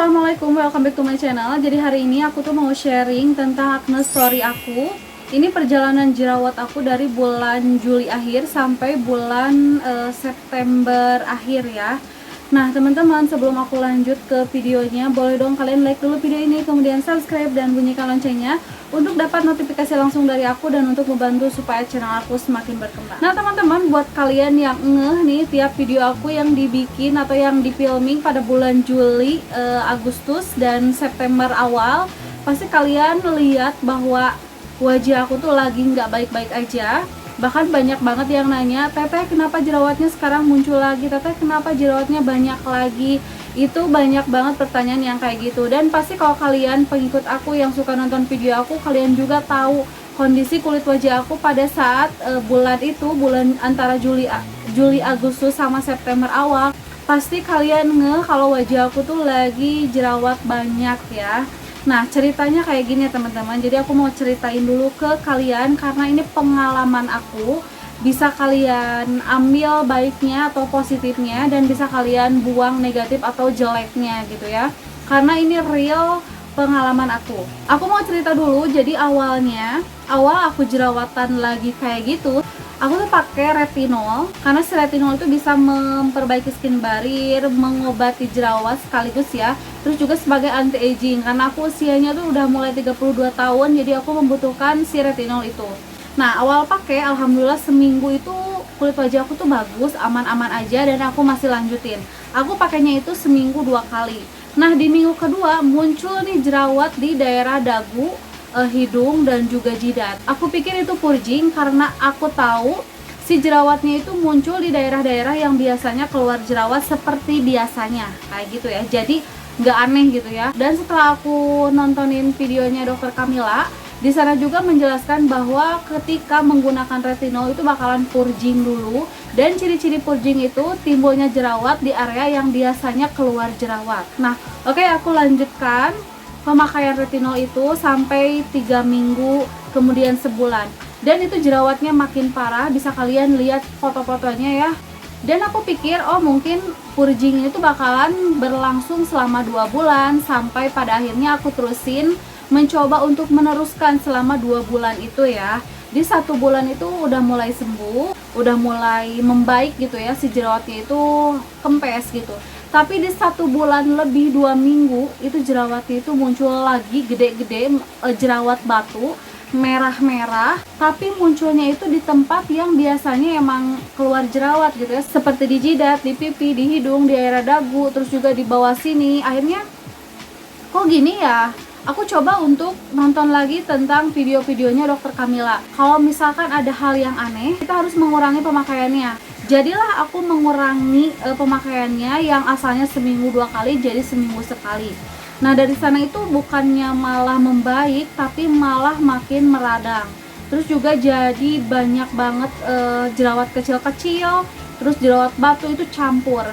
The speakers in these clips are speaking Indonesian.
Assalamualaikum, welcome back to my channel. Jadi hari ini aku tuh mau sharing tentang acne story aku. Ini perjalanan jerawat aku dari bulan Juli akhir sampai bulan September akhir ya. Nah teman-teman, sebelum aku lanjut ke videonya, boleh dong kalian like dulu video ini, kemudian subscribe dan bunyikan loncengnya untuk dapat notifikasi langsung dari aku dan untuk membantu supaya channel aku semakin berkembang. Nah teman-teman, buat kalian yang ngeh nih tiap video aku yang dibikin atau yang difilming pada bulan Juli, Agustus dan September awal, pasti kalian lihat bahwa wajah aku tuh lagi nggak baik-baik aja. Bahkan banyak banget yang nanya, Teteh kenapa jerawatnya sekarang muncul lagi, Teteh kenapa jerawatnya banyak lagi. Itu banyak banget pertanyaan yang kayak gitu. Dan pasti kalau kalian pengikut aku yang suka nonton video aku, kalian juga tahu kondisi kulit wajah aku pada saat bulan itu, bulan antara Juli Agustus sama September awal. Pasti kalian ngeh kalau wajah aku tuh lagi jerawat banyak ya. Nah ceritanya kayak gini ya teman-teman. Jadi aku mau ceritain dulu ke kalian karena ini pengalaman aku. Bisa kalian ambil baiknya atau positifnya, dan bisa kalian buang negatif atau jeleknya gitu ya. Karena ini real pengalaman aku. Aku mau cerita dulu. Jadi awal aku jerawatan lagi kayak gitu, aku tuh pakai retinol karena si retinol itu bisa memperbaiki skin barrier, mengobati jerawat sekaligus ya. Terus juga sebagai anti aging karena aku usianya tuh udah mulai 32 tahun, jadi aku membutuhkan si retinol itu. Nah, awal pakai alhamdulillah seminggu itu kulit wajah aku tuh bagus, aman-aman aja dan aku masih lanjutin. Aku pakainya itu seminggu 2 kali. Nah, di minggu kedua muncul nih jerawat di daerah dagu, hidung dan juga jidat. Aku pikir itu purging karena aku tahu si jerawatnya itu muncul di daerah-daerah yang biasanya keluar jerawat seperti biasanya kayak gitu ya. Jadi nggak aneh gitu ya. Dan setelah aku nontonin videonya Dokter Kamila, di sana juga menjelaskan bahwa ketika menggunakan retinol itu bakalan purging dulu, dan ciri-ciri purging itu timbulnya jerawat di area yang biasanya keluar jerawat. Nah, oke, aku lanjutkan pemakaian retinol itu sampai 3 minggu, kemudian sebulan. Dan itu jerawatnya makin parah, bisa kalian lihat foto-fotonya ya. Dan aku pikir, oh mungkin purging itu bakalan berlangsung selama 2 bulan, sampai pada akhirnya aku terusin mencoba untuk meneruskan selama 2 bulan itu ya. Di 1 bulan itu udah mulai sembuh, udah mulai membaik gitu ya, si jerawatnya itu kempes gitu. Tapi di 1 bulan lebih 2 minggu itu jerawatnya itu muncul lagi gede-gede, jerawat batu merah-merah, tapi munculnya itu di tempat yang biasanya emang keluar jerawat gitu ya, seperti di jidat, di pipi, di hidung, di area dagu, terus juga di bawah sini. Akhirnya kok gini ya, aku coba untuk nonton lagi tentang video-videonya Dokter Kamila. Kalau misalkan ada hal yang aneh, kita harus mengurangi pemakaiannya. Jadilah aku mengurangi pemakaiannya yang asalnya seminggu 2 kali jadi seminggu sekali. Nah dari sana itu bukannya malah membaik, tapi malah makin meradang. Terus juga jadi banyak banget jerawat kecil-kecil, terus jerawat batu itu campur.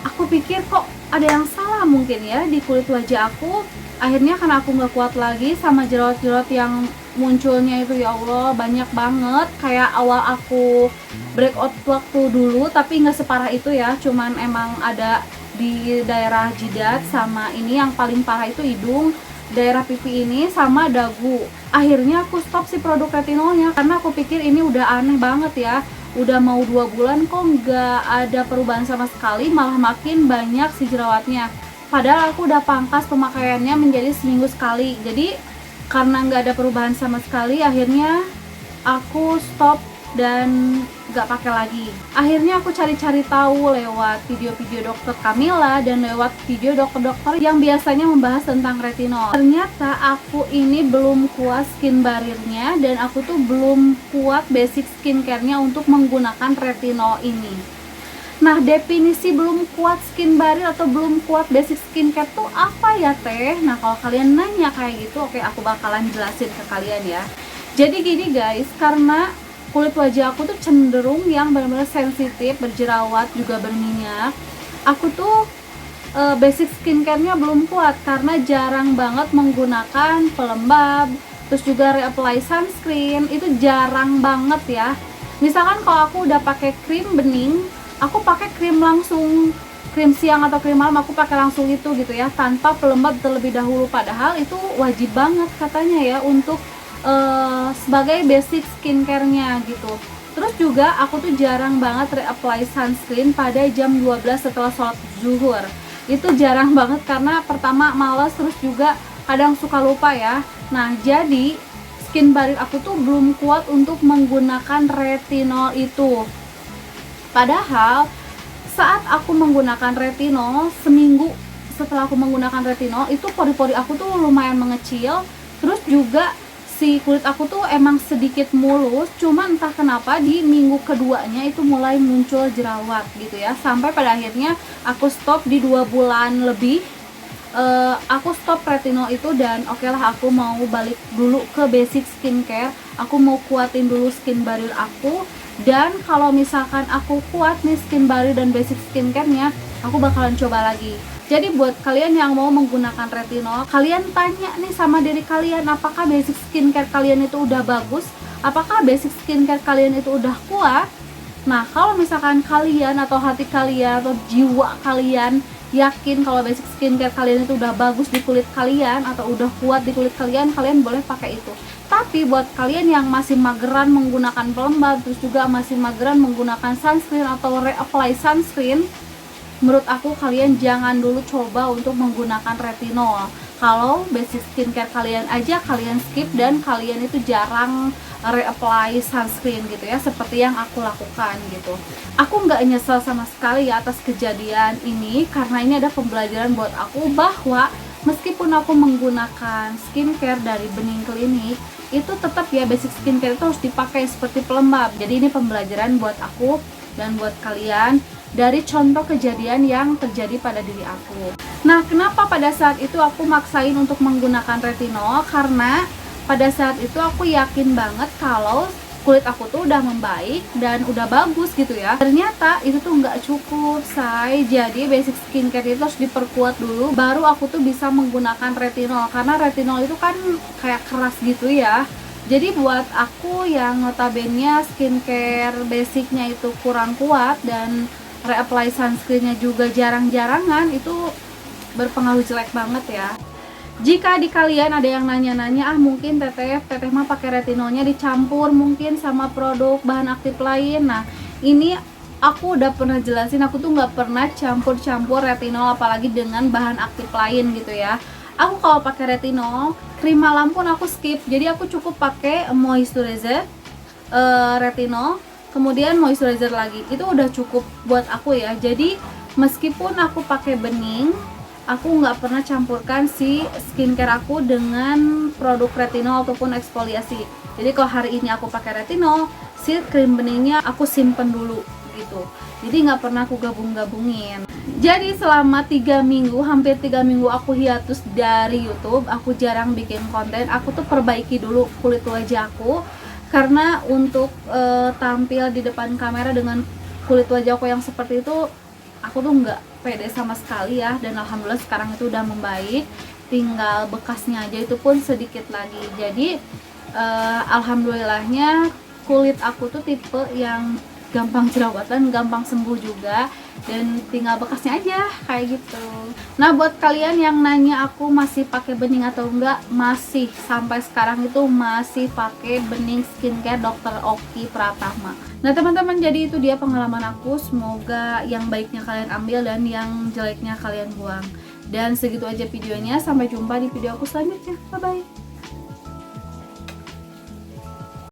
Aku pikir kok ada yang salah mungkin ya di kulit wajah aku. Akhirnya karena aku nggak kuat lagi sama jerawat-jerawat yang munculnya itu, ya Allah banyak banget. Kayak awal aku breakout waktu dulu, tapi nggak separah itu ya, cuman emang ada di daerah jidat, sama ini yang paling parah itu hidung, daerah pipi ini sama dagu. Akhirnya aku stop si produk retinolnya karena aku pikir ini udah aneh banget ya, udah mau 2 bulan kok nggak ada perubahan sama sekali, malah makin banyak si jerawatnya. Padahal aku udah pangkas pemakaiannya menjadi seminggu sekali. Jadi karena nggak ada perubahan sama sekali, akhirnya aku stop dan nggak pakai lagi. Akhirnya aku cari-cari tahu lewat video-video Dokter Kamila dan lewat video dokter-dokter yang biasanya membahas tentang retinol. Ternyata aku ini belum kuat skin barrier-nya, dan aku tuh belum kuat basic skincare-nya untuk menggunakan retinol ini. Nah, definisi belum kuat skin barrier atau belum kuat basic skincare tuh apa ya Teh? Nah, kalau kalian nanya kayak gitu, oke aku bakalan jelasin ke kalian ya. Jadi gini guys, karena kulit wajah aku tuh cenderung yang benar-benar sensitif, berjerawat, juga berminyak. Aku tuh basic skincare-nya belum kuat karena jarang banget menggunakan pelembab, terus juga reapply sunscreen, itu jarang banget ya. Misalkan kalau aku udah pakai krim bening, aku pakai krim langsung krim siang atau krim malam aku pakai langsung itu gitu ya, tanpa pelembab terlebih dahulu. Padahal itu wajib banget katanya ya untuk sebagai basic skincare-nya gitu. Terus juga aku tuh jarang banget reapply sunscreen pada jam 12 setelah sholat zuhur. Itu jarang banget karena pertama males, terus juga kadang suka lupa ya. Nah jadi skin barrier aku tuh belum kuat untuk menggunakan retinol itu. Padahal saat aku menggunakan retinol, seminggu setelah aku menggunakan retinol, itu pori-pori aku tuh lumayan mengecil. Terus juga si kulit aku tuh emang sedikit mulus, cuma entah kenapa di minggu keduanya itu mulai muncul jerawat gitu ya. Sampai pada akhirnya aku stop di 2 bulan lebih. Aku stop retinol itu dan oke lah, aku mau balik dulu ke basic skincare. Aku mau kuatin dulu skin barrier aku. Dan kalau misalkan aku kuat nih skin barrier dan basic skincare-nya, aku bakalan coba lagi. Jadi buat kalian yang mau menggunakan retinol, kalian tanya nih sama diri kalian, apakah basic skincare kalian itu udah bagus? Apakah basic skincare kalian itu udah kuat? Nah, kalau misalkan kalian atau hati kalian atau jiwa kalian yakin kalau basic skincare kalian itu udah bagus di kulit kalian atau udah kuat di kulit kalian, kalian boleh pakai itu. Tapi buat kalian yang masih mageran menggunakan pelembab, terus juga masih mageran menggunakan sunscreen atau reapply sunscreen, menurut aku kalian jangan dulu coba untuk menggunakan retinol. Kalau basic skincare kalian aja kalian skip dan kalian itu jarang reapply sunscreen gitu ya, seperti yang aku lakukan gitu. Aku nggak nyesel sama sekali ya atas kejadian ini, karena ini ada pembelajaran buat aku bahwa meskipun aku menggunakan skincare dari Bening Klinik, itu tetap ya basic skincare itu harus dipakai seperti pelembab. Jadi ini pembelajaran buat aku dan buat kalian dari contoh kejadian yang terjadi pada diri aku. Nah, kenapa pada saat itu aku maksain untuk menggunakan retinol? Karena pada saat itu aku yakin banget kalau kulit aku tuh udah membaik dan udah bagus gitu ya. Ternyata itu tuh nggak cukup, say. Jadi basic skincare itu harus diperkuat dulu, baru aku tuh bisa menggunakan retinol. Karena retinol itu kan kayak keras gitu ya. Jadi buat aku yang notabene skincare basicnya itu kurang kuat dan reapply sunscreennya juga jarang-jarangan, itu berpengaruh jelek banget ya. Jika di kalian ada yang nanya-nanya, mungkin teteh mah pakai retinolnya dicampur mungkin sama produk bahan aktif lain. Nah, ini aku udah pernah jelasin, aku tuh nggak pernah campur-campur retinol apalagi dengan bahan aktif lain gitu ya. Aku kalau pakai retinol, krim malam pun aku skip. Jadi aku cukup pakai moisturizer, retinol, kemudian moisturizer lagi. Itu udah cukup buat aku ya. Jadi meskipun aku pakai Bening, aku nggak pernah campurkan si skincare aku dengan produk retinol ataupun eksfoliasi. Jadi kalau hari ini aku pakai retinol, si krim beningnya aku simpen dulu gitu. Jadi nggak pernah aku gabung-gabungin. Jadi selama 3 minggu, hampir 3 minggu aku hiatus dari YouTube, aku jarang bikin konten. Aku tuh perbaiki dulu kulit wajah aku, karena untuk tampil di depan kamera dengan kulit wajah aku yang seperti itu, aku tuh nggak pede sama sekali ya. Dan alhamdulillah sekarang itu udah membaik, tinggal bekasnya aja itu pun sedikit lagi. Jadi alhamdulillahnya kulit aku tuh tipe yang gampang jerawatan, gampang sembuh juga, dan tinggal bekasnya aja kayak gitu. Nah, buat kalian yang nanya aku masih pakai Bening atau enggak, masih, sampai sekarang itu masih pakai Bening Skincare Dr. Oki Pratama. Nah teman-teman, jadi itu dia pengalaman aku. Semoga yang baiknya kalian ambil dan yang jeleknya kalian buang. Dan segitu aja videonya, sampai jumpa di video aku selanjutnya. Bye bye.